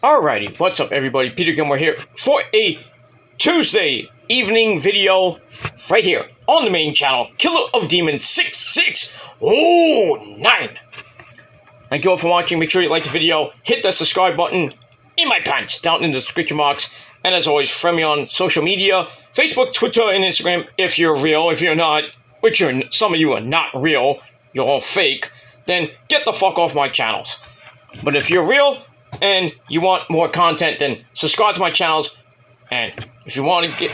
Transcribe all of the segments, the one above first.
Alrighty, what's up everybody? Peter Gilmore here for a Tuesday evening video right here on the main channel, Killer of Demons 6609. Thank you all for watching. Make sure you like the video, hit that subscribe button in my pants down in the description box, and as always, friend me on social media, Facebook, Twitter, and Instagram if you're real. If you're not, which some of you are not real, you're all fake, then get the fuck off my channels. But if you're real and you want more content, then subscribe to my channels. And if you want to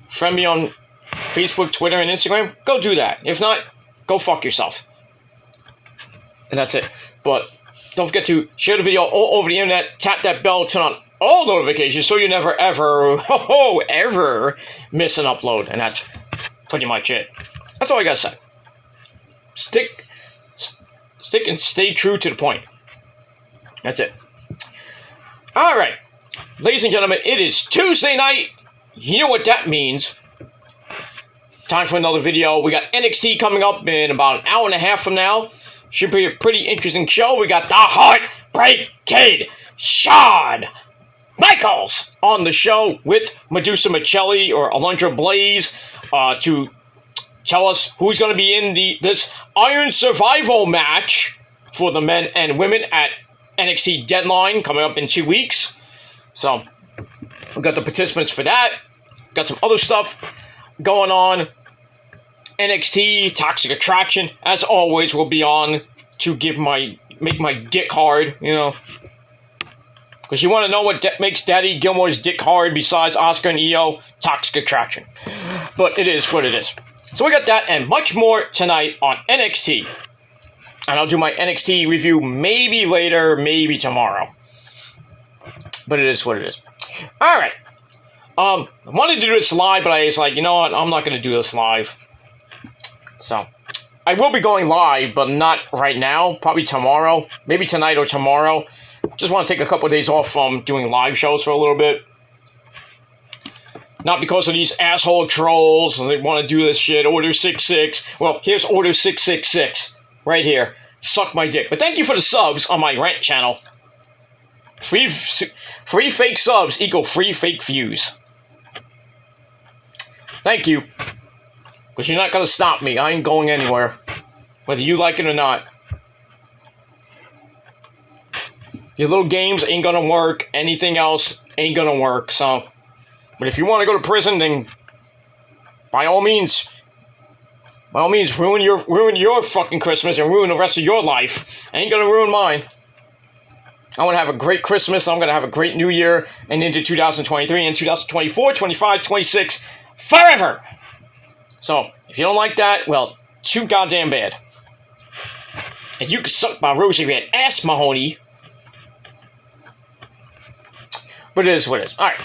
friend me on Facebook, Twitter, and Instagram, go do that. If not, go fuck yourself. And that's it. But don't forget to share the video all over the internet, tap that bell, turn on all notifications so you never ever miss an upload. And that's pretty much it. That's all I gotta say. Stick and stay true to the point. That's it. Alright. Ladies and gentlemen, it is Tuesday night. You know what that means. Time for another video. We got NXT coming up in about an hour and a half from now. Should be a pretty interesting show. We got the Heartbreak Kid, Shawn Michaels, on the show with Medusa Michelli or Alundra Blaze to tell us who's going to be in this Iron Survival match for the men and women at NXT Deadline coming up in 2 weeks. So, we got the participants for that. Got some other stuff going on. NXT Toxic Attraction, as always, will be on to make my dick hard, you know. Because you want to know what makes Daddy Gilmore's dick hard besides Oscar and EO? Toxic Attraction. But it is what it is. So we got that and much more tonight on NXT. And I'll do my NXT review maybe later, maybe tomorrow. But it is what it is. Alright. I wanted to do this live, but I was like, you know what? I'm not going to do this live. So, I will be going live, but not right now. Probably tomorrow. Maybe tonight or tomorrow. Just want to take a couple of days off from doing live shows for a little bit. Not because of these asshole trolls, and they want to do this shit. Order 66. Well, here's Order 666. Right here. Suck my dick. But thank you for the subs on my rant channel. Free fake subs equal free fake views. Thank you. Because you're not going to stop me. I ain't going anywhere. Whether you like it or not. Your little games ain't going to work. Anything else ain't going to work. So, but if you want to go to prison, then by all means, ruin your fucking Christmas and ruin the rest of your life. Ain't gonna ruin mine. I'm gonna have a great Christmas. I'm gonna have a great New Year and into 2023 and 2024, 25, 26, forever. So if you don't like that, well, too goddamn bad. And you can suck my rosy red ass, Mahoney. But it is what it is. All right.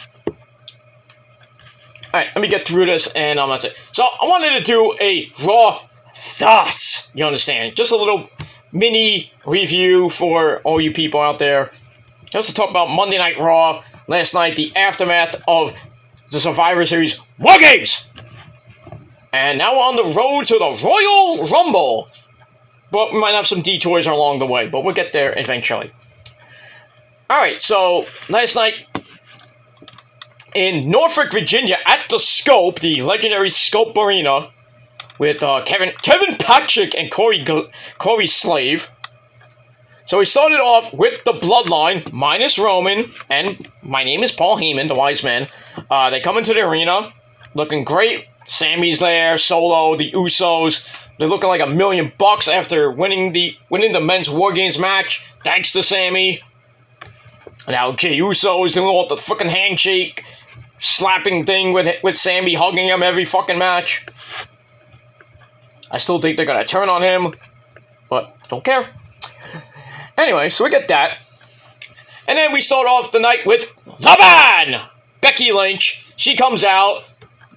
Alright, let me get through this, and that's it. So, I wanted to do a Raw Thoughts, you understand? Just a little mini review for all you people out there. Just to talk about Monday Night Raw last night, the aftermath of the Survivor Series War Games. And now we're on the road to the Royal Rumble. But we might have some detours along the way, but we'll get there eventually. Alright, so, last night in Norfolk, Virginia, at the Scope, the legendary Scope Arena, with Kevin Patrick and Corey Slave. So we started off with the Bloodline, minus Roman, and my name is Paul Heyman, the Wise Man. They come into the arena, looking great. Sammy's there, Solo, the Usos. They're looking like $1 million after winning the men's War Games match. Thanks to Sammy. Now, Jey Uso is doing all the fucking handshake, slapping thing with Sammy, hugging him every fucking match. I still think they're gonna turn on him, but don't care. Anyway, so we get that. And then we start off the night with the man! Becky Lynch. She comes out,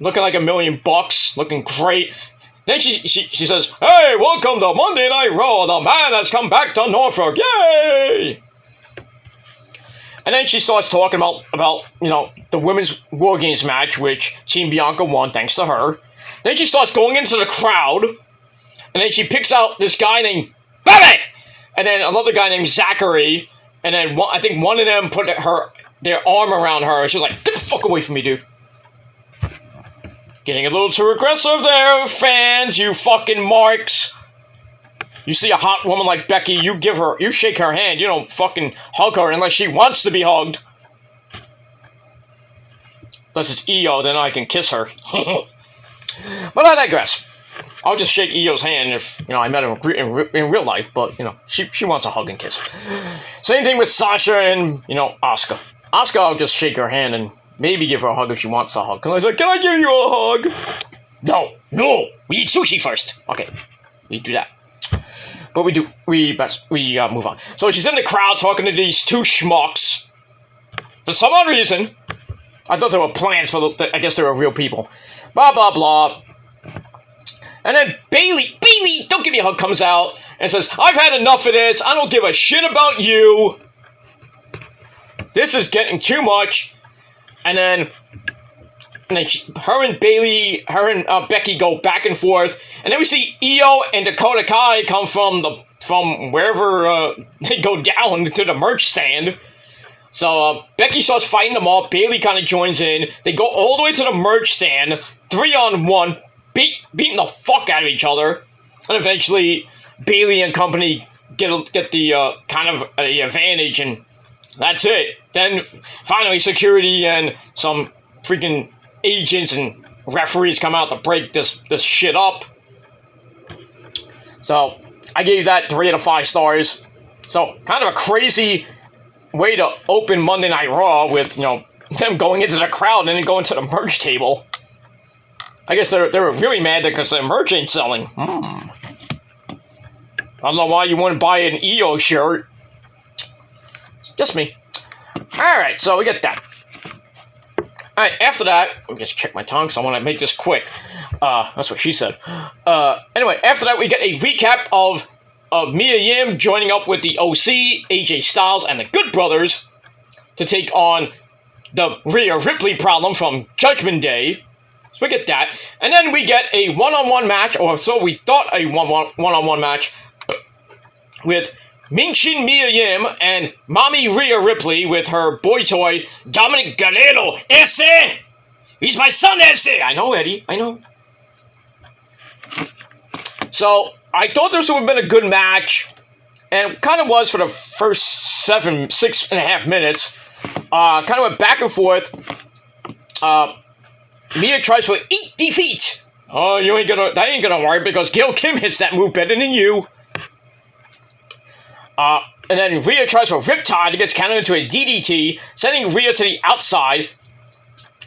looking like $1 million, looking great. Then she says, "Hey, welcome to Monday Night Raw. The man has come back to Norfolk. Yay!" And then she starts talking about you know, the women's War Games match, which Team Bianca won thanks to her. Then she starts going into the crowd, and then she picks out this guy named Bobby, and then another guy named Zachary, And then I think one of them put their arm around her. She was like, "Get the fuck away from me, dude." Getting a little too aggressive there, fans. You fucking marks. You see a hot woman like Becky, you shake her hand. You don't fucking hug her unless she wants to be hugged. Unless it's Io, then I can kiss her. But I digress. I'll just shake Io's hand if, I met her in real life, but, she wants a hug and kiss. Same thing with Sasha and, Asuka. Asuka, I'll just shake her hand and maybe give her a hug if she wants a hug. Can I give you a hug? No, we eat sushi first. Okay, we do that. But we move on. So she's in the crowd talking to these two schmucks. For some odd reason, I thought they were plants, but I guess they were real people. Blah, blah, blah. And then Bailey, don't give me a hug, comes out and says, "I've had enough of this. I don't give a shit about you. This is getting too much." And then her and Becky go back and forth. And then we see Io and Dakota Kai come from wherever they go down to the merch stand. So Becky starts fighting them all. Bailey kind of joins in. They go all the way to the merch stand, 3-on-1, beating the fuck out of each other. And eventually, Bailey and company get the kind of the advantage, and that's it. Then finally, security and some freaking agents and referees come out to break this shit up. So I gave that 3 out of 5 stars. So kind of a crazy way to open Monday Night Raw with them going into the crowd and then going to the merch table. I guess they were really mad because their merch ain't selling. I don't know why you wouldn't buy an Io shirt. It's just me. Alright, so we get that. Alright, after that, let me just check my tongue because I want to make this quick. That's what she said. Anyway, after that, we get a recap of Mia Yim joining up with the OC, AJ Styles, and the Good Brothers to take on the Rhea Ripley problem from Judgment Day. So we get that. And then we get a one-on-one match, or so we thought a one-on-one match, with Minchin Mia Yim and Mommy Rhea Ripley with her boy toy, Dominic Guerrero. Ese! He's my son, Ese! I know, Eddie. I know. So, I thought this would have been a good match, and it kind of was for the first 6.5 minutes. Kind of went back and forth. Mia tries for defeat. Oh, that ain't gonna work because Gail Kim hits that move better than you. And then Rhea tries for Riptide and gets countered into a DDT, sending Rhea to the outside.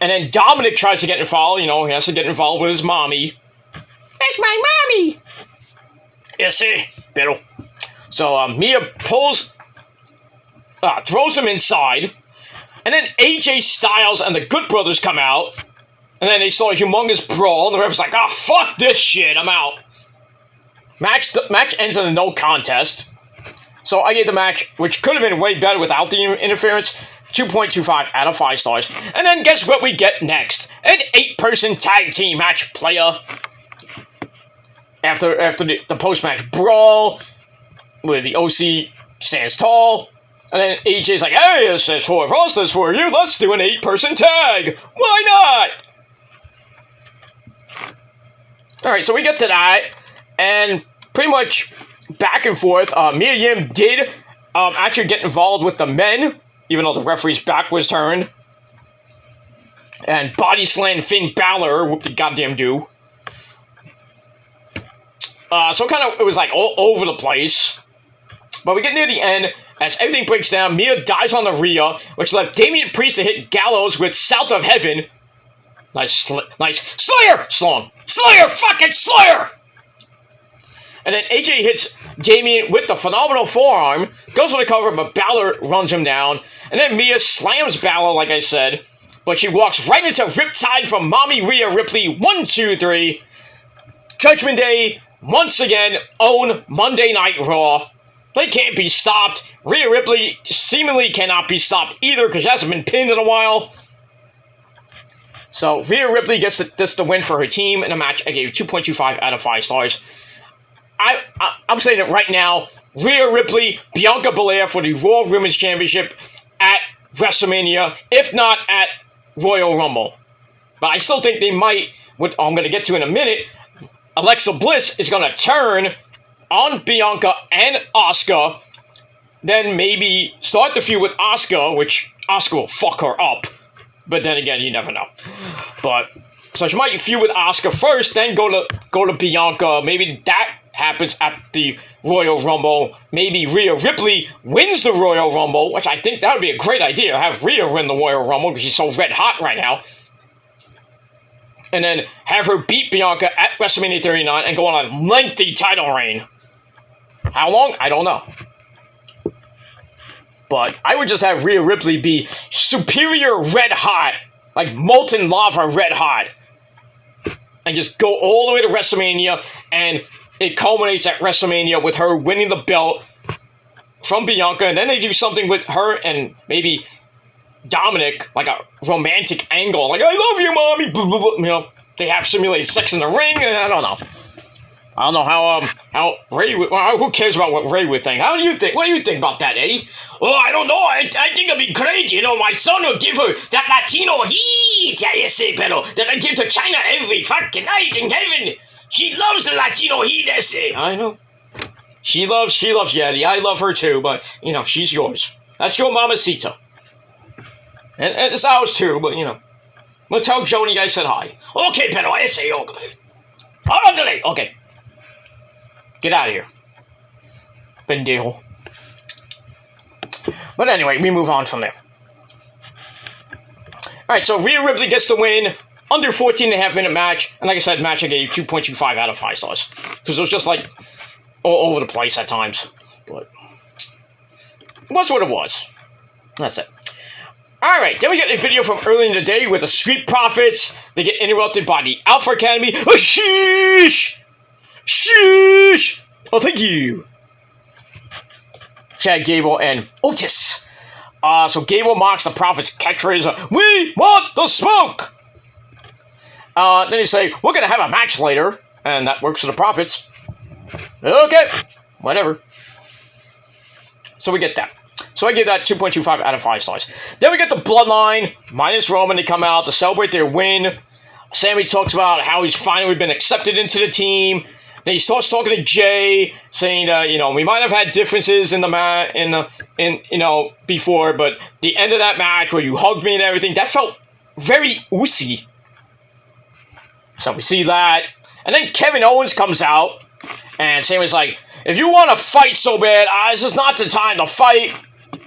And then Dominic tries to get involved. He has to get involved with his mommy. That's my mommy! Yes, pero. So, Mia throws him inside. And then AJ Styles and the Good Brothers come out. And then they start a humongous brawl. And the ref's like, fuck this shit, I'm out. Match ends in a no contest. So I gave the match, which could have been way better without the interference, 2.25 out of 5 stars. And then guess what we get next? An 8-person tag team match, player. After the post-match brawl, where the OC stands tall, and then AJ's like, "Hey, this is for us, this is for you, let's do an 8-person tag! Why not?" Alright, so we get to that, and pretty much back and forth. Mia Yim did actually get involved with the men, even though the referee's back was turned. And body slam Finn Balor, whoop the goddamn do. So kind of, it was like all over the place. But we get near the end, as everything breaks down, Mia dies on the Rhea, which left Damian Priest to hit Gallows with South of Heaven. Nice. Slayer! Slayer! Fucking Slayer! And then AJ hits Damian with the phenomenal forearm, goes for the cover, but Balor runs him down. And then Mia slams Balor, like I said, but she walks right into Riptide from Mommy Rhea Ripley. 1, 2, 3. Judgment Day, once again, own Monday Night Raw. They can't be stopped. Rhea Ripley seemingly cannot be stopped either because she hasn't been pinned in a while. So Rhea Ripley gets the win for her team in a match I gave 2.25 out of 5 stars. I'm saying it right now. Rhea Ripley, Bianca Belair for the Raw Women's Championship at WrestleMania, if not at Royal Rumble. But I still think they might, what I'm going to get to in a minute, Alexa Bliss is going to turn on Bianca and Asuka, then maybe start the feud with Asuka, which Asuka will fuck her up. But then again, you never know. But so she might feud with Asuka first, then go to Bianca. Maybe that happens at the Royal Rumble. Maybe Rhea Ripley wins the Royal Rumble, which I think that would be a great idea. Have Rhea win the Royal Rumble because she's so red hot right now. And then have her beat Bianca at WrestleMania 39 and go on a lengthy title reign. How long? I don't know. But I would just have Rhea Ripley be superior red hot, like molten lava red hot, and just go all the way to WrestleMania, and it culminates at WrestleMania with her winning the belt from Bianca, and then they do something with her and maybe Dominic, like a romantic angle, like, I love you, mommy, you know, they have simulated sex in the ring, and I don't know. I don't know how Ray would, well, who cares about what Ray would think? How do you think? What do you think about that, Eddie? Oh, I don't know. I think it'd be great. You know, my son will give her that Latino heat, I say, pero, that I give to China every fucking night in heaven. She loves the Latino heat, I say. I know. She loves you, Eddie. I love her too, but, you know, she's yours. That's your mamacita. And it's ours too, but, you know. We'll tell Joni I said hi. Okay, pero, I say, okay. Okay. Get out of here. Pendejo. But anyway, we move on from there. Alright, so Rhea Ripley gets the win. Under 14.5 minute match. And like I said, match I gave 2.25 out of 5 stars. Because it was just like all over the place at times. But it was what it was. That's it. Alright, then we get a video from earlier in the day with the Street Profits. They get interrupted by the Alpha Academy. Oh, sheesh! Sheesh! Oh, thank you. Chad Gable and Otis. So Gable mocks the Prophet's catchphrase, "We want the smoke!" Then they say, "We're going to have a match later." And that works for the Prophets. Okay. Whatever. So we get that. So I give that 2.25 out of 5 stars. Then we get the Bloodline, minus Roman. They come out to celebrate their win. Sammy talks about how he's finally been accepted into the team. Then he starts talking to Jay, saying that, you know, we might have had differences in the before, but the end of that match where you hugged me and everything, that felt very oozy. So we see that. And then Kevin Owens comes out, and Sammy's like, if you want to fight so bad, this is not the time to fight.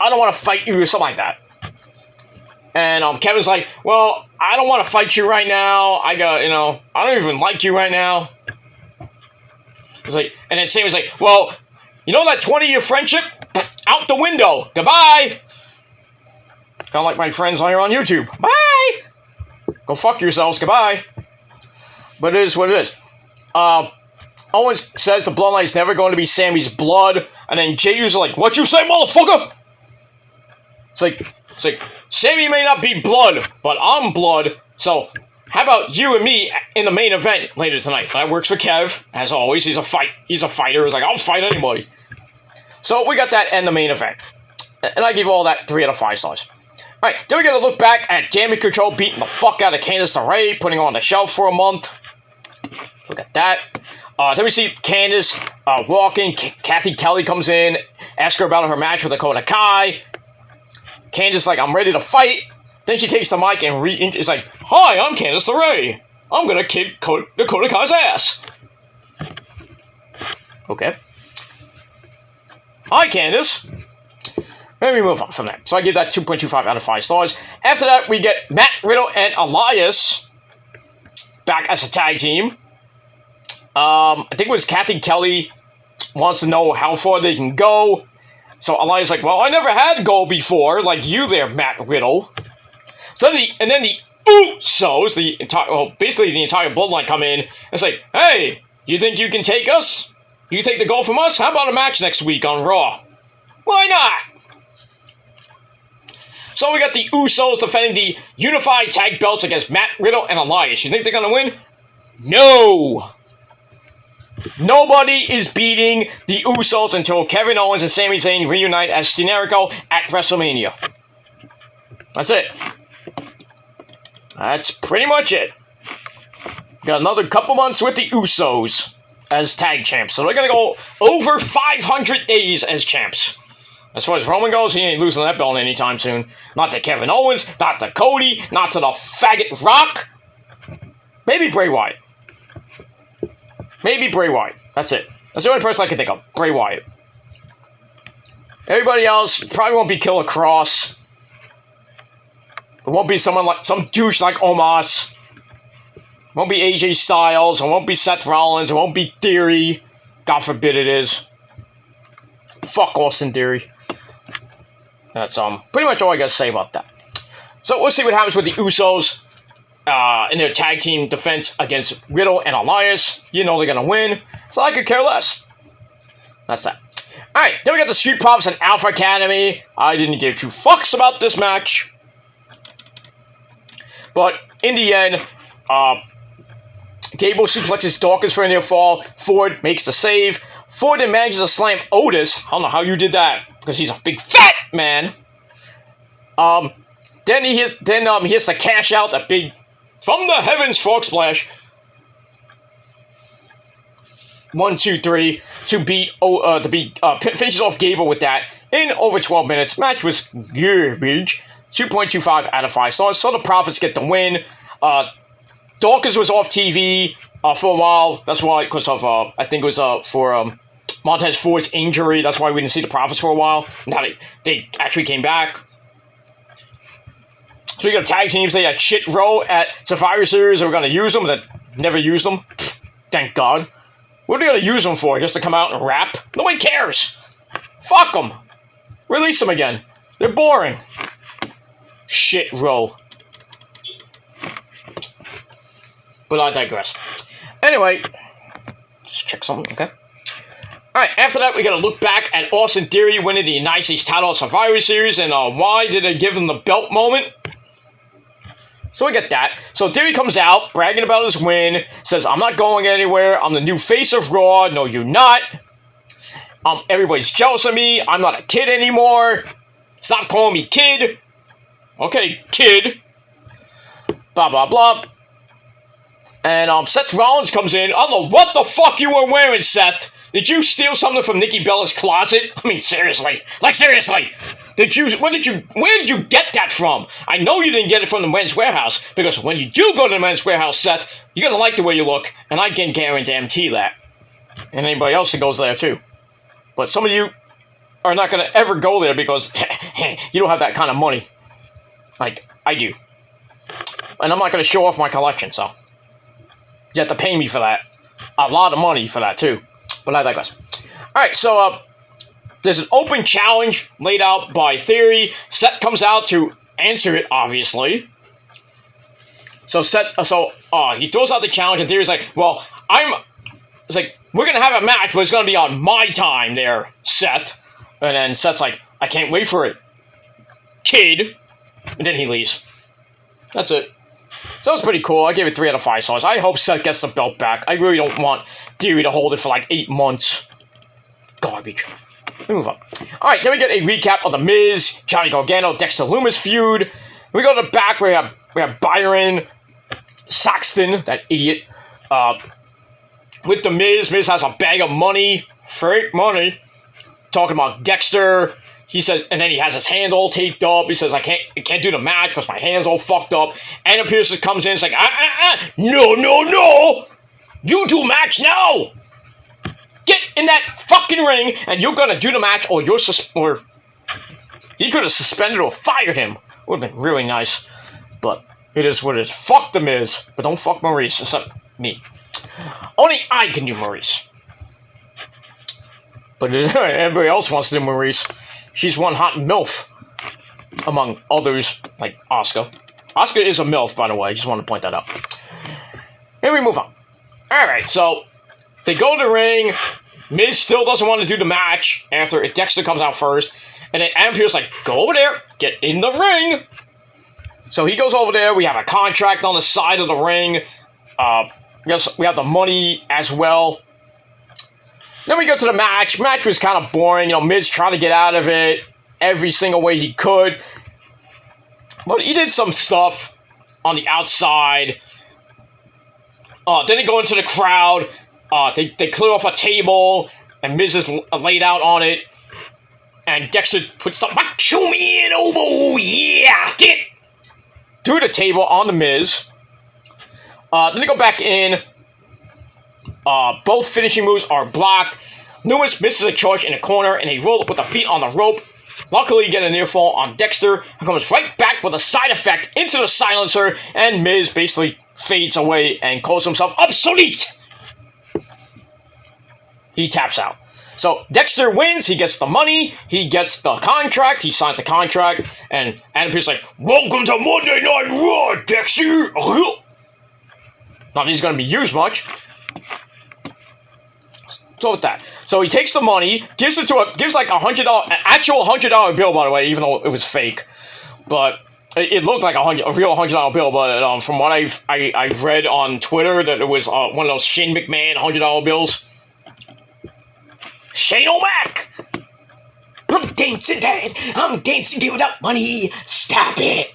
I don't want to fight you, or something like that. And Kevin's like, well, I don't want to fight you right now. I don't even like you right now. It's like, and then Sammy's like, well, you know that 20-year friendship? Out the window. Goodbye. Kind of like my friends here on YouTube. Bye. Go fuck yourselves. Goodbye. But it is what it is. Owens says the bloodline is never going to be Sammy's blood. And then Jey Uso's like, what you say, motherfucker? It's like, Sammy may not be blood, but I'm blood. So how about you and me in the main event later tonight? So that works for Kev, as always. He's a fighter. He's like, I'll fight anybody. So we got that in the main event. And I give all that 3 out of 5 stars. Alright, then we gotta look back at Damage Control beating the fuck out of Candice LeRae, putting her on the shelf for a month. Look at that. Then we see Candice walking. Kathy Kelly comes in, asks her about her match with Dakota Kai. Candice like, I'm ready to fight. Then she takes the mic and is like, hi, I'm Candice LeRae. I'm gonna kick Dakota Kai's ass. Okay. Hi, Candice. Let me move on from that. So I give that 2.25 out of 5 stars. After that, we get Matt Riddle and Elias back as a tag team. I think it was Kathy Kelly wants to know how far they can go. So Elias like, well, I never had goal before, like you there, Matt Riddle. So then the Usos, basically the entire bloodline come in and it's like, hey, you think you can take us? You take the goal from us? How about a match next week on Raw? Why not? So we got the Usos defending the unified tag belts against Matt Riddle and Elias. You think they're gonna win? No. Nobody is beating the Usos until Kevin Owens and Sami Zayn reunite as Generico at WrestleMania. That's it. That's pretty much it. Got another couple months with the Usos as tag champs. So they're going to go over 500 days as champs. As far as Roman goes, he ain't losing that belt anytime soon. Not to Kevin Owens, not to Cody, not to the faggot Rock. Maybe Bray Wyatt. Maybe Bray Wyatt. That's it. That's the only person I can think of. Bray Wyatt. Everybody else probably won't be Killer Cross. It won't be someone like some douche like Omos. It won't be AJ Styles. It won't be Seth Rollins. It won't be Theory. God forbid it is. Fuck Austin Theory. That's pretty much all I gotta say about that. So we'll see what happens with the Usos in their tag team defense against Riddle and Elias. You know they're gonna win, so I could care less. That's that. Alright, then we got the Street Profits and Alpha Academy. I didn't give two fucks about this match. But in the end, Gable suplexes Dawkins for a near fall. Ford makes the save. Ford then manages to slam Otis. I don't know how you did that, because he's a big fat man. Then he has to cash out that big from the heavens frog splash. 1, 2, 3 to finishes off Gable with that in over 12 minutes. Match was garbage. 2.25 out of 5 stars. So the Profits get the win. Dawkins was off TV for a while. That's why, because of I think it was for Montez Ford's injury. That's why we didn't see the Profits for a while. Now they actually came back. Speaking of tag teams, they had shit row at Survivor Series. They were going to use them, but never used them. Thank God. What are they going to use them for? Just to come out and rap? Nobody cares. Fuck them. Release them again. They're boring. Shit row. But I digress. Anyway, just check something, okay? Alright, after that, we gotta look back at Austin Theory winning the United States title at Survivor Series, and why did they give him the belt moment? So we get that. So Theory comes out, bragging about his win, says, I'm not going anywhere, I'm the new face of Raw, no you're not. Everybody's jealous of me, I'm not a kid anymore, stop calling me kid. Okay, kid. Blah, blah, blah. And Seth Rollins comes in. I don't know what the fuck you were wearing, Seth. Did you steal something from Nikki Bella's closet? I mean, seriously. Like, seriously. Where did you get that from? I know you didn't get it from the Men's Warehouse, because when you do go to the Men's Warehouse, Seth, you're gonna like the way you look, and I can guarantee that. And anybody else that goes there, too. But some of you are not gonna ever go there because you don't have that kind of money. Like, I do. And I'm not gonna show off my collection, so you have to pay me for that. A lot of money for that, too. But I digress. Alright, so, there's an open challenge laid out by Theory. Seth comes out to answer it, obviously. So, he throws out the challenge, and Theory's like, well, it's like, we're gonna have a match, but it's gonna be on my time there, Seth. And then Seth's like, I can't wait for it, kid. And then he leaves. That's it. So it's pretty cool. I gave it 3 out of 5 stars. I hope Seth gets the belt back. I really don't want Theory to hold it for like 8 months. Garbage. Let me move on. Alright, then we get a recap of The Miz, Johnny Gargano, Dexter Lumis feud. We go to the back where we have Byron Saxton, that idiot, with The Miz. Miz has a bag of money. Fake money. Talking about Dexter. He says, and then he has his hand all taped up. He says, I can't do the match because my hand's all fucked up. Anna Pierce comes in, it's like, no. You do match now. Get in that fucking ring, and you're gonna do the match, or he could have suspended or fired him. Would have been really nice, but it is what it is. Fuck The Miz, but don't fuck Maurice, except me. Only I can do Maurice. But everybody else wants to do Maurice. She's one hot MILF, among others, like Asuka. Asuka is a MILF, by the way. I just want to point that out. And we move on. Alright, so they go to the ring. Miz still doesn't want to do the match after Dexter comes out first. And then Adam Pearce's like, go over there, get in the ring. So he goes over there. We have a contract on the side of the ring. Yes, we have the money as well. Then we go to the match. Match was kind of boring. You know, Miz tried to get out of it every single way he could. But he did some stuff on the outside. Then they go into the crowd. They clear off a table, and Miz is laid out on it. And Dexter puts the Macho Man elbow, yeah, get through the table on the Miz. Then they go back in. Both finishing moves are blocked. Loomis misses a charge in the corner, and they roll up with the feet on the rope. Luckily, get a near fall on Dexter, who comes right back with a side effect into the silencer, and Miz basically fades away and calls himself obsolete. He taps out. So Dexter wins, he gets the money, he gets the contract, he signs the contract, and Adam Pearce's like, welcome to Monday Night Raw, Dexter! Not that he's going to be used much. So with that. So he takes the money, gives like $100, an actual $100 bill, by the way, even though it was fake. But it looked like a real $100 bill, but from what I read on Twitter, that it was one of those Shane McMahon $100 bills. Shane O'Mac! I'm dancing, Dad! I'm dancing without money! Stop it!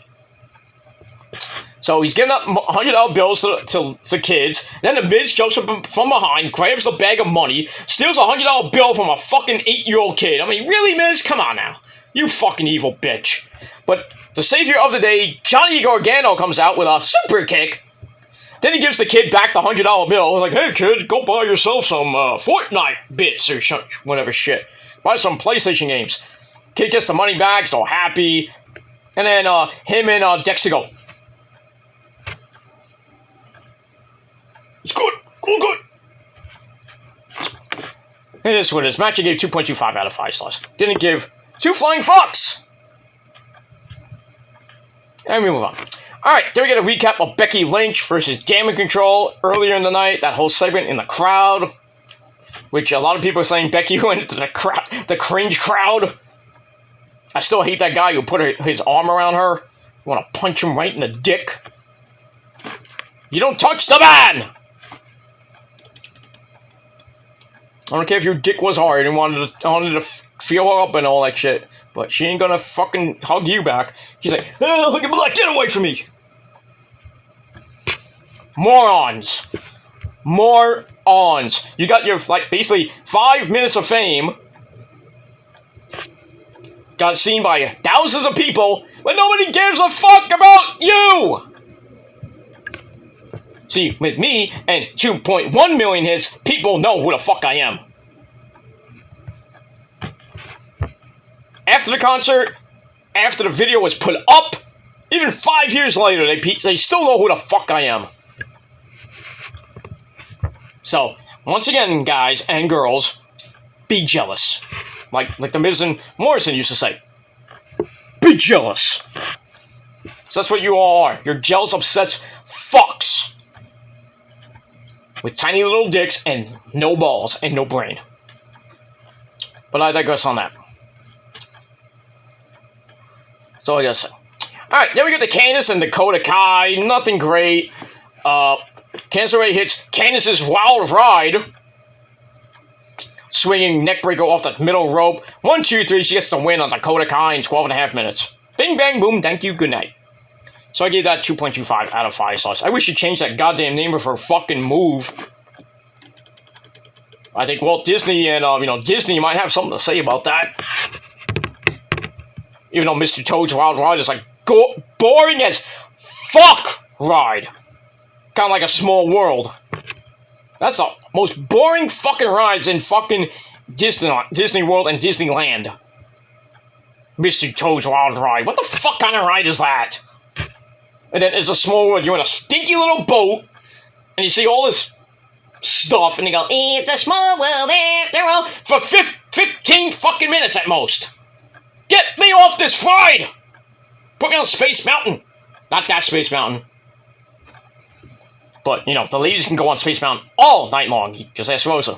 So he's giving up $100 bills to kids. Then the Miz jumps up from behind, grabs the bag of money, steals a $100 bill from a fucking 8-year-old kid. I mean, really, Miz? Come on now. You fucking evil bitch. But the savior of the day, Johnny Gargano, comes out with a super kick. Then he gives the kid back the $100 bill. Like, hey, kid, go buy yourself some Fortnite bits or whatever shit. Buy some PlayStation games. Kid gets the money back, so happy. And then him and Dexter go, it's good. All good. It is what it is. Match I gave 2.25 out of 5 stars. Didn't give 2 flying fucks. And we move on. Alright, then we get a recap of Becky Lynch versus Damage Control earlier in the night. That whole segment in the crowd. Which a lot of people are saying Becky went into the cringe crowd. I still hate that guy who put his arm around her. You want to punch him right in the dick. You don't touch the man! I don't care if your dick was hard and wanted to feel her up and all that shit. But she ain't gonna fucking hug you back. She's like, oh, look at me, get away from me! Morons. Morons. You got your, like, basically 5 minutes of fame. Got seen by thousands of people, but nobody gives a fuck about you! See, with me and 2.1 million hits, people know who the fuck I am. After the concert, after the video was put up, even 5 years later, they still know who the fuck I am. So, once again, guys and girls, be jealous. Like the Miz and Morrison used to say. Be jealous. So that's what you all are. You're jealous, obsessed fucks. With tiny little dicks and no balls and no brain. But I digress on that. That's all I gotta say. Alright, then we get to Candice and Dakota Kai. Nothing great. Candice Ray hits Candice's wild ride. Swinging neckbreaker off the middle rope. 1, 2, 3. She gets the win on Dakota Kai in 12.5 minutes. Bing, bang, boom. Thank you. Good night. So I gave that 2.25 out of 5 stars. I wish you changed that goddamn name of her fucking move. I think Walt Disney and, Disney might have something to say about that. Even though Mr. Toad's Wild Ride is like boring as fuck ride. Kind of like a Small World. That's the most boring fucking rides in fucking Disney World and Disneyland. Mr. Toad's Wild Ride. What the fuck kind of ride is that? And then it's a Small World. You're in a stinky little boat. And you see all this stuff. And you go, it's a small world after all. For 15 fucking minutes at most. Get me off this ride! Put me on Space Mountain. Not that Space Mountain. But, the ladies can go on Space Mountain all night long. Just ask Rosa.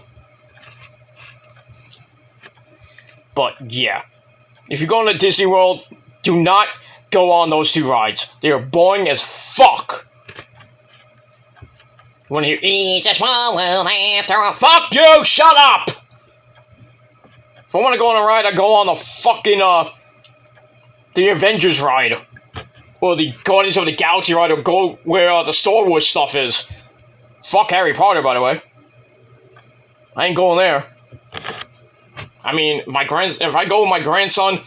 But, yeah. If you're going to Disney World, do not go on those 2 rides. They are boring as fuck. You want to hear, it's a small world after all. Fuck you! Shut up! If I want to go on a ride, I go on the fucking, the Avengers ride. Or the Guardians of the Galaxy ride, or go where the Star Wars stuff is. Fuck Harry Potter, by the way. I ain't going there. I mean, if I go with my grandson,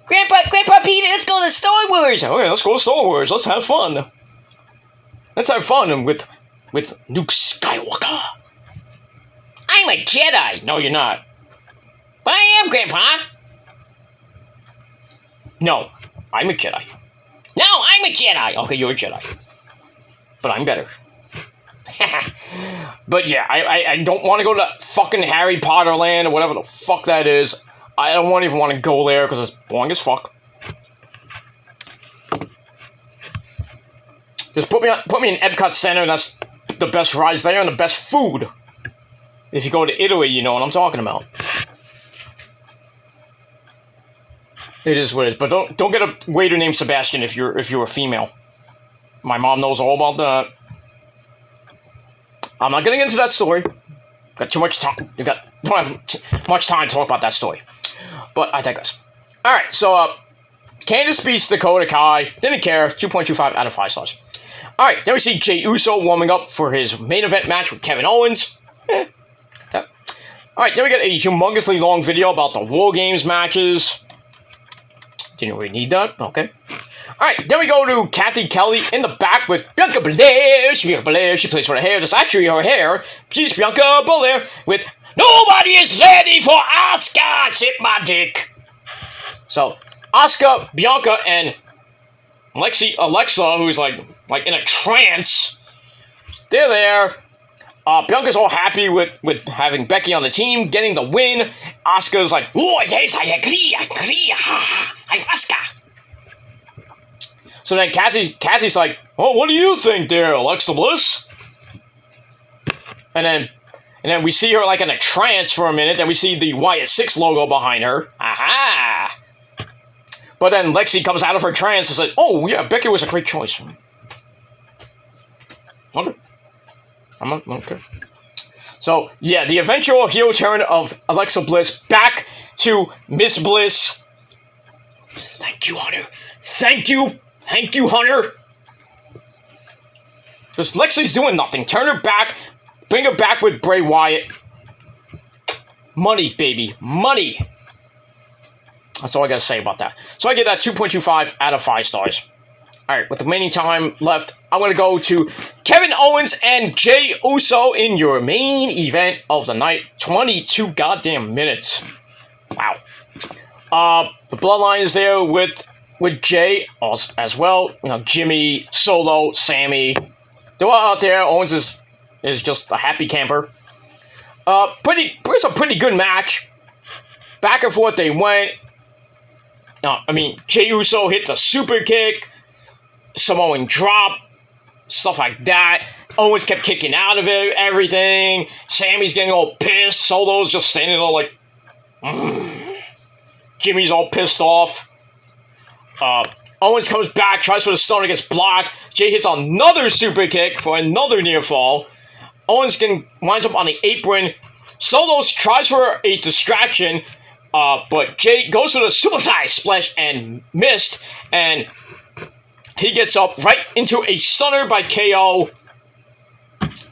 Grandpa Peter, let's go to Star Wars. Okay, let's go to Star Wars. Let's have fun. Let's have fun with Luke Skywalker. I'm a Jedi. No, you're not. But I am, Grandpa. No, I'm a Jedi. No, I'm a Jedi. Okay, you're a Jedi. But I'm better. But yeah, I don't want to go to fucking Harry Potter land or whatever the fuck that is. I don't even want to go there because it's boring as fuck. Just put me in Epcot Center. That's the best rides there and the best food. If you go to Italy, you know what I'm talking about. It is what it is, but don't get a waiter named Sebastian if you're a female. My mom knows all about that. I'm not getting into that story. Got too much time. Don't have much time to talk about that story. But I digress. All right, so Candice beats Dakota Kai. Didn't care. 2.25 out of 5 stars. All right, then we see Jey Uso warming up for his main event match with Kevin Owens. All right, then we get a humongously long video about the War Games matches. Didn't really need that. Okay. All right, then we go to Kathy Kelly in the back with Bianca Belair. Bianca Belair, she plays for her hair. That's actually her hair. She's Bianca Belair with "Nobody is ready for Asuka. Sit my dick." So, Asuka, Bianca, and Alexa, who's like in a trance, they're there. Bianca's all happy with having Becky on the team, getting the win. Asuka's like, "Oh, yes, I agree. I'm Asuka." So then Kathy's like, "Oh, what do you think there, Alexa Bliss?" And then we see her like in a trance for a minute. Then we see the Wyatt 6 logo behind her. Aha! But then Lexi comes out of her trance and says, "Oh, yeah, Becky was a great choice." Okay. Okay. So, yeah, the eventual heel turn of Alexa Bliss back to Miss Bliss. Thank you, Hunter. Thank you, Hunter. Because Lexi's doing nothing. Turn her back. Bring her back with Bray Wyatt. Money, baby. Money. That's all I gotta say about that. So I give that 2.25 out of 5 stars. Alright, with the remaining time left, I'm going to go to Kevin Owens and Jey Uso in your main event of the night. 22 goddamn minutes. Wow. The Bloodline is there with Jay as well. You know, Jimmy, Solo, Sammy. They're all out there. Owens is just a happy camper. It was a pretty good match. Back and forth they went. Jey Uso hit the super kick. Samoan drop, stuff like that. Owens kept kicking out of it, everything. Sammy's getting all pissed. Solo's just standing there like, Jimmy's all pissed off. Owens comes back, tries for the stunner, gets blocked. Jay hits another super kick for another near fall. Owens winds up on the apron. Solo tries for a distraction, but Jay goes for the superfly splash and missed, and he gets up right into a stunner by KO,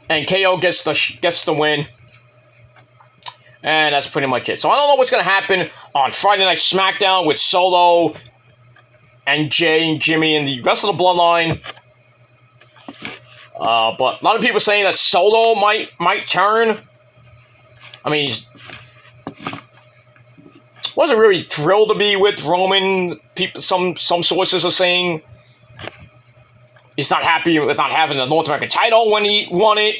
and KO gets the win. And that's pretty much it. So I don't know what's going to happen on Friday Night SmackDown with Solo and Jay and Jimmy and the rest of the Bloodline. But a lot of people saying that Solo might turn. I mean, he wasn't really thrilled to be with Roman. Some sources are saying he's not happy with not having the North American title when he won it.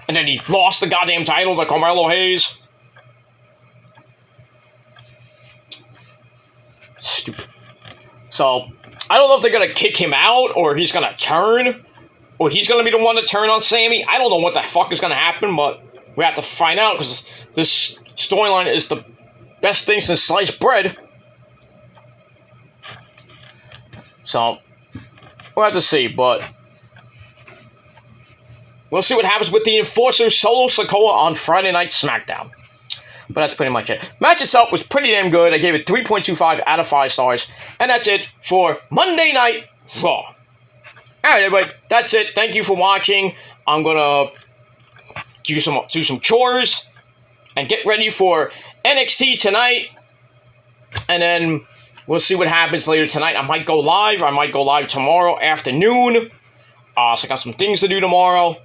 And then he lost the goddamn title to Carmelo Hayes. Stupid. So, I don't know if they're going to kick him out, or he's going to turn, or he's going to be the one to turn on Sammy. I don't know what the fuck is going to happen, but we have to find out, because this storyline is the best thing since sliced bread. So, we'll have to see, but we'll see what happens with the Enforcer Solo Sikoa on Friday Night SmackDown. But that's pretty much it. Match itself was pretty damn good. I gave it 3.25 out of 5 stars. And that's it for Monday Night Raw. Alright, everybody. That's it. Thank you for watching. I'm going to do some chores and get ready for NXT tonight. And then we'll see what happens later tonight. I might go live. I might go live tomorrow afternoon. So I got some things to do tomorrow.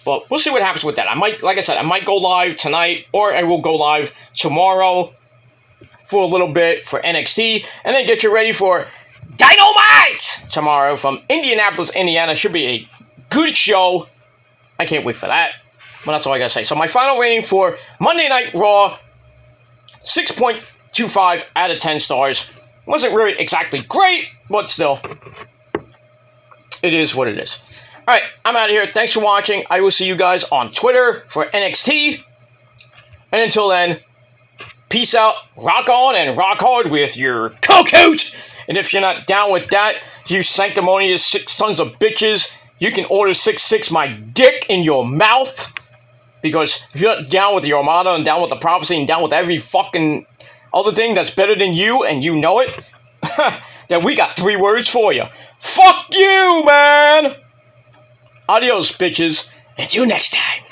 But we'll see what happens with that. I might, like I said, I might go live tonight, or I will go live tomorrow for a little bit for NXT, and then get you ready for Dynamite tomorrow from Indianapolis, Indiana. Should be a good show. I can't wait for that. But that's all I gotta say. So my final rating for Monday Night Raw, 6.25 out of 10 stars. Wasn't really exactly great, but still, it is what it is. Alright, I'm out of here. Thanks for watching. I will see you guys on Twitter for NXT. And until then, peace out, rock on, and rock hard with your co-coach. And if you're not down with that, you sanctimonious sons of bitches, you can order 666 my dick in your mouth. Because if you're not down with your Armada and down with the prophecy and down with every fucking other thing that's better than you and you know it, then we got 3 words for you. Fuck you, man! Adios, bitches. Until next time.